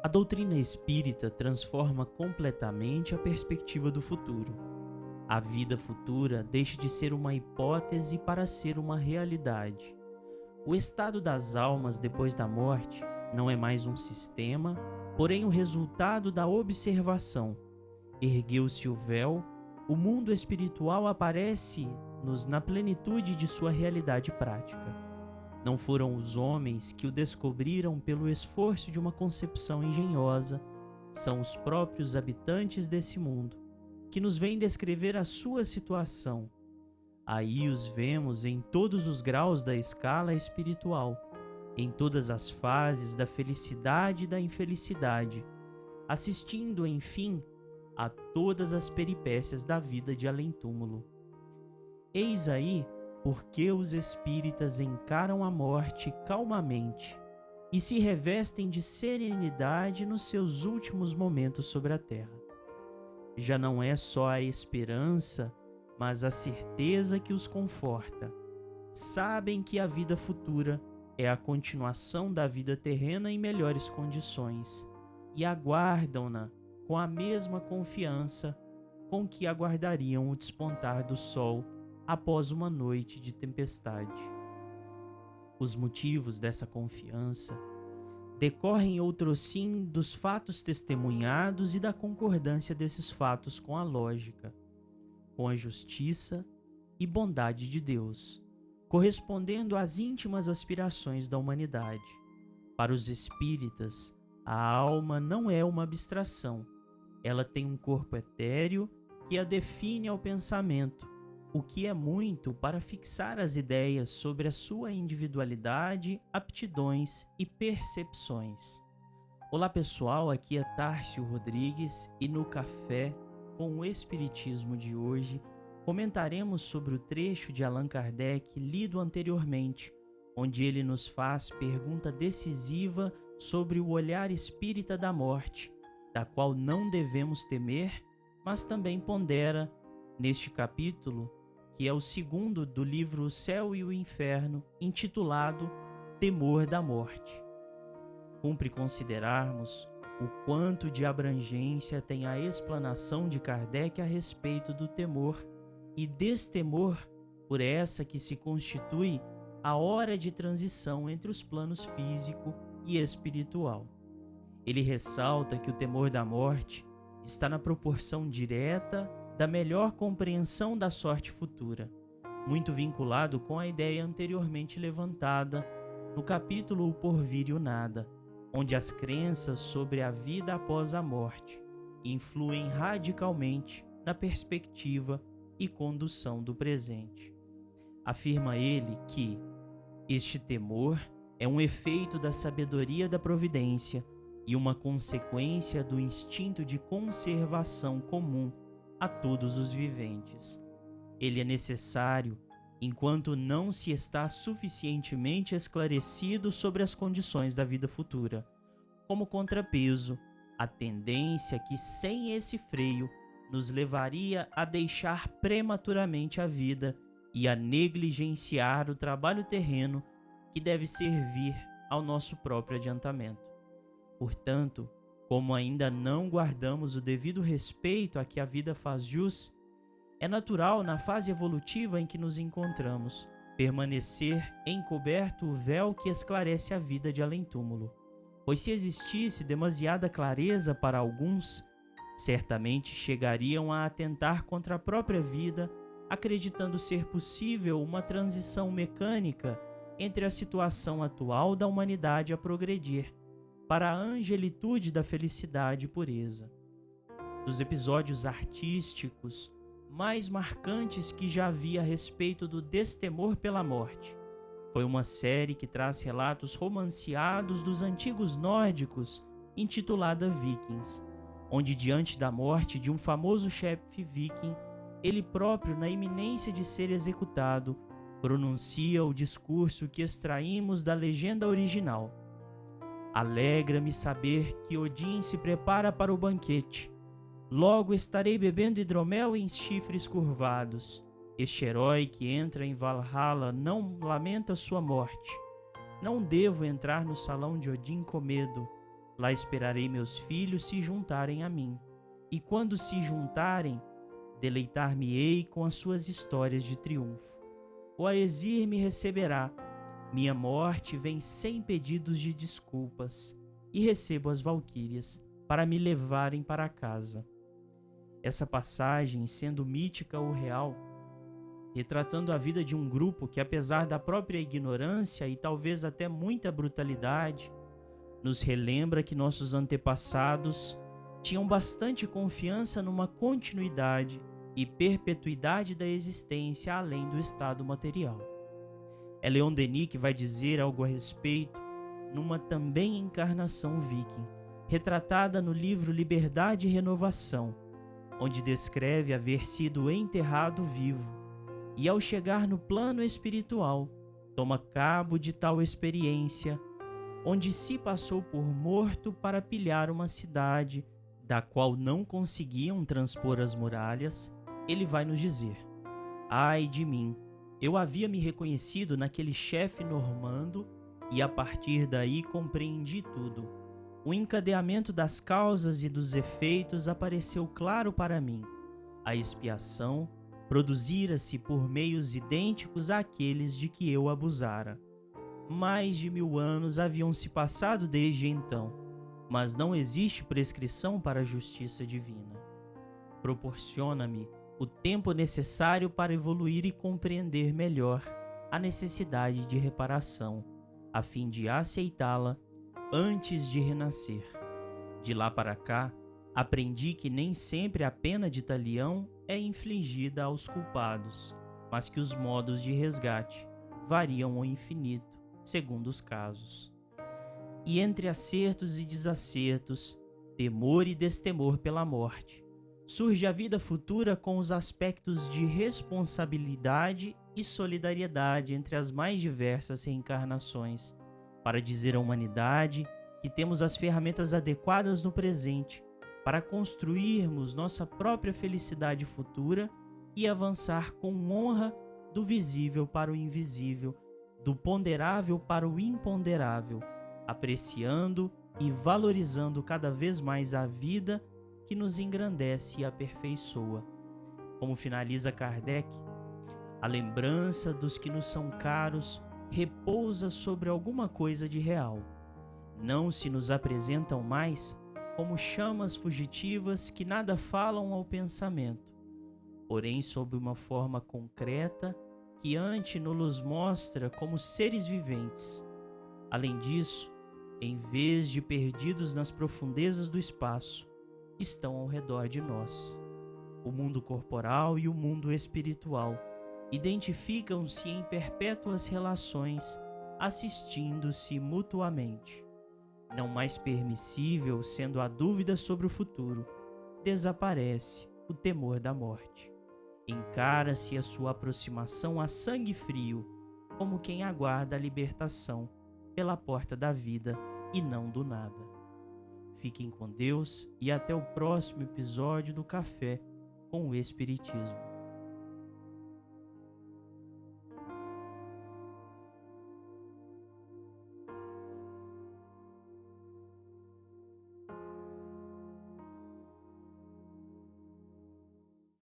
A doutrina espírita transforma completamente a perspectiva do futuro. A vida futura deixa de ser uma hipótese para ser uma realidade. O estado das almas depois da morte não é mais um sistema, porém o resultado da observação. Ergueu-se o véu, o mundo espiritual aparece-nos na plenitude de sua realidade prática. Não foram os homens que o descobriram pelo esforço de uma concepção engenhosa, são os próprios habitantes desse mundo, que nos vêm descrever a sua situação. Aí os vemos em todos os graus da escala espiritual, em todas as fases da felicidade e da infelicidade, assistindo, enfim, a todas as peripécias da vida de além-túmulo. Eis aí porque os espíritas encaram a morte calmamente e se revestem de serenidade nos seus últimos momentos sobre a terra. Já não é só a esperança, mas a certeza que os conforta. Sabem que a vida futura é a continuação da vida terrena em melhores condições e aguardam-na com a mesma confiança com que aguardariam o despontar do sol após uma noite de tempestade. Os motivos dessa confiança decorrem outrossim dos fatos testemunhados e da concordância desses fatos com a lógica, com a justiça e bondade de Deus, correspondendo às íntimas aspirações da humanidade. Para os espíritas, a alma não é uma abstração, ela tem um corpo etéreo que a define ao pensamento, o que é muito para fixar as ideias sobre a sua individualidade, aptidões e percepções. Olá pessoal, aqui é Tárcio Rodrigues e no Café com o Espiritismo de hoje comentaremos sobre o trecho de Allan Kardec lido anteriormente, onde ele nos faz pergunta decisiva sobre o olhar espírita da morte, da qual não devemos temer, mas também pondera, neste capítulo, que é o segundo do livro O Céu e o Inferno, intitulado Temor da Morte. Cumpre considerarmos o quanto de abrangência tem a explanação de Kardec a respeito do temor e destemor por essa que se constitui a hora de transição entre os planos físico e espiritual. Ele ressalta que o temor da morte está na proporção direta da melhor compreensão da sorte futura, muito vinculado com a ideia anteriormente levantada no capítulo O Porvir e o Nada, onde as crenças sobre a vida após a morte influem radicalmente na perspectiva e condução do presente. Afirma ele que este temor é um efeito da sabedoria da providência e uma consequência do instinto de conservação comum a todos os viventes. Ele é necessário enquanto não se está suficientemente esclarecido sobre as condições da vida futura, como contrapeso à tendência que sem esse freio nos levaria a deixar prematuramente a vida e a negligenciar o trabalho terreno que deve servir ao nosso próprio adiantamento. Portanto, como ainda não guardamos o devido respeito a que a vida faz jus, é natural, na fase evolutiva em que nos encontramos, permanecer encoberto o véu que esclarece a vida de além-túmulo. Pois se existisse demasiada clareza para alguns, certamente chegariam a atentar contra a própria vida, acreditando ser possível uma transição mecânica entre a situação atual da humanidade a progredir para a angelitude da felicidade e pureza. Dos episódios artísticos mais marcantes que já vi a respeito do destemor pela morte, foi uma série que traz relatos romanceados dos antigos nórdicos, intitulada Vikings, onde diante da morte de um famoso chefe viking, ele próprio, na iminência de ser executado, pronuncia o discurso que extraímos da legenda original. Alegra-me saber que Odin se prepara para o banquete. Logo estarei bebendo hidromel em chifres curvados. Este herói que entra em Valhalla não lamenta sua morte. Não devo entrar no salão de Odin com medo. Lá esperarei meus filhos se juntarem a mim, e quando se juntarem, deleitar-me-ei com as suas histórias de triunfo. O Aesir me receberá, minha morte vem sem pedidos de desculpas, e recebo as valquírias para me levarem para casa. Essa passagem, sendo mítica ou real, retratando a vida de um grupo que, apesar da própria ignorância e talvez até muita brutalidade, nos relembra que nossos antepassados tinham bastante confiança numa continuidade e perpetuidade da existência além do estado material. É Leon Denis que vai dizer algo a respeito numa também encarnação viking, retratada no livro Liberdade e Renovação, onde descreve haver sido enterrado vivo e, ao chegar no plano espiritual, toma cabo de tal experiência, onde se passou por morto para pilhar uma cidade da qual não conseguiam transpor as muralhas. Ele vai nos dizer: ai de mim, eu havia me reconhecido naquele chefe normando e a partir daí compreendi tudo. O encadeamento das causas e dos efeitos apareceu claro para mim. A expiação produzira-se por meios idênticos àqueles de que eu abusara. Mais de 1000 anos haviam se passado desde então, mas não existe prescrição para a justiça divina. Proporciona-me o tempo necessário para evoluir e compreender melhor a necessidade de reparação, a fim de aceitá-la antes de renascer. De lá para cá, aprendi que nem sempre a pena de talião é infligida aos culpados, mas que os modos de resgate variam ao infinito, segundo os casos. E entre acertos e desacertos, temor e destemor pela morte, surge a vida futura com os aspectos de responsabilidade e solidariedade entre as mais diversas reencarnações, para dizer à humanidade que temos as ferramentas adequadas no presente para construirmos nossa própria felicidade futura e avançar com honra do visível para o invisível, do ponderável para o imponderável, apreciando e valorizando cada vez mais a vida que nos engrandece e aperfeiçoa. Como finaliza Kardec, a lembrança dos que nos são caros repousa sobre alguma coisa de real. Não se nos apresentam mais como chamas fugitivas que nada falam ao pensamento, porém sob uma forma concreta que ante nos mostra como seres viventes. Além disso, em vez de perdidos nas profundezas do espaço, estão ao redor de nós. O mundo corporal e o mundo espiritual identificam-se em perpétuas relações, assistindo-se mutuamente. Não mais permissível sendo a dúvida sobre o futuro, desaparece o temor da morte. Encara-se a sua aproximação a sangue frio, como quem aguarda a libertação pela porta da vida e não do nada. Fiquem com Deus e até o próximo episódio do Café com o Espiritismo.